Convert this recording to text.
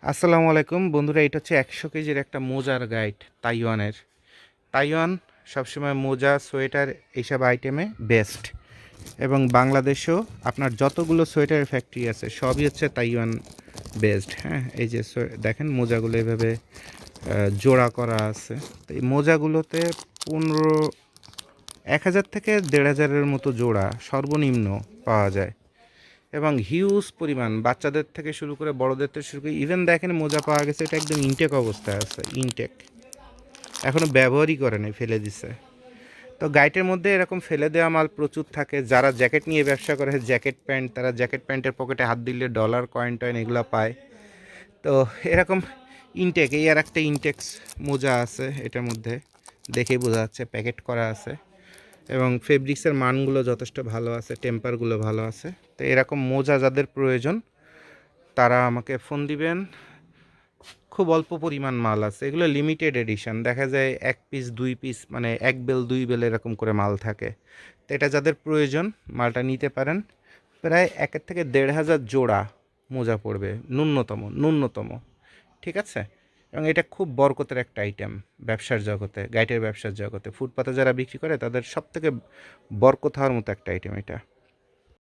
আসসালামু আলাইকুম বন্ধুরা, এটা হচ্ছে 100 কেজির একটা মোজার গাইড তাইওয়ানের। তাইওয়ান সবসময় মোজা, সোয়েটার এইসব আইটেমে বেস্ট। এবং বাংলাদেশেও আপনার যতগুলো সোয়েটারের ফ্যাক্টরি আছে সবই হচ্ছে তাইওয়ান বেসড। হ্যাঁ, এই যে দেখেন মোজাগুলো এভাবে জোড়া করা আছে। তো এই মোজাগুলোতে 1,000 থেকে 1,500-এর মতো জোড়া সর্বনিম্ন পাওয়া যায়। এবং হিউজ পরিমাণ বাচ্চাদের থেকে শুরু করে বড়দের থেকে শুরু করে ইভেন দেখেন মোজা পাওয়া গেছে, এটা একদম ইনটেক অবস্থায় আছে, ইনটেক, এখনও ব্যবহারই করে নাই, ফেলে দিছে। তো গাইটের মধ্যে এরকম ফেলে দেওয়া মাল প্রচুর থাকে। যারা জ্যাকেট নিয়ে ব্যবসা করে, জ্যাকেট প্যান্ট, তারা জ্যাকেট প্যান্টের পকেটে হাত দিলে ডলার কয়েন টয়েন এগুলো পায়। তো এরকম ইনটেক, এই আর একটা ইনটেক্স মোজা আছে এটার মধ্যে, দেখেই বোঝা যাচ্ছে প্যাকেট করা আছে। এবং ফেব্রিক্সের মানগুলো যথেষ্ট ভালো আছে, টেম্পারগুলো ভালো আছে। তো এরকম মোজা যাদের প্রয়োজন তারা আমাকে ফোন দিবেন। খুব অল্প পরিমাণ মাল আছে, এগুলো লিমিটেড এডিশন, দেখা যায় 1 পিস 2 পিস, মানে 1 বেল 2 বেল এরকম করে মাল থাকে। তো এটা যাদের প্রয়োজন মালটা নিতে পারেন। প্রায় 1 থেকে 1,500 জোড়া মোজা পড়বে ন্যূনতম ন্যূনতম, ঠিক আছে? এবং এটা খুব বরকতের একটা আইটেম ব্যবসার জগতে, গাইটের ব্যবসার জগতে, ফুটপাতে যারা বিক্রি করে তাদের সব থেকে বরকত হওয়ার মতো একটা আইটেম এটা।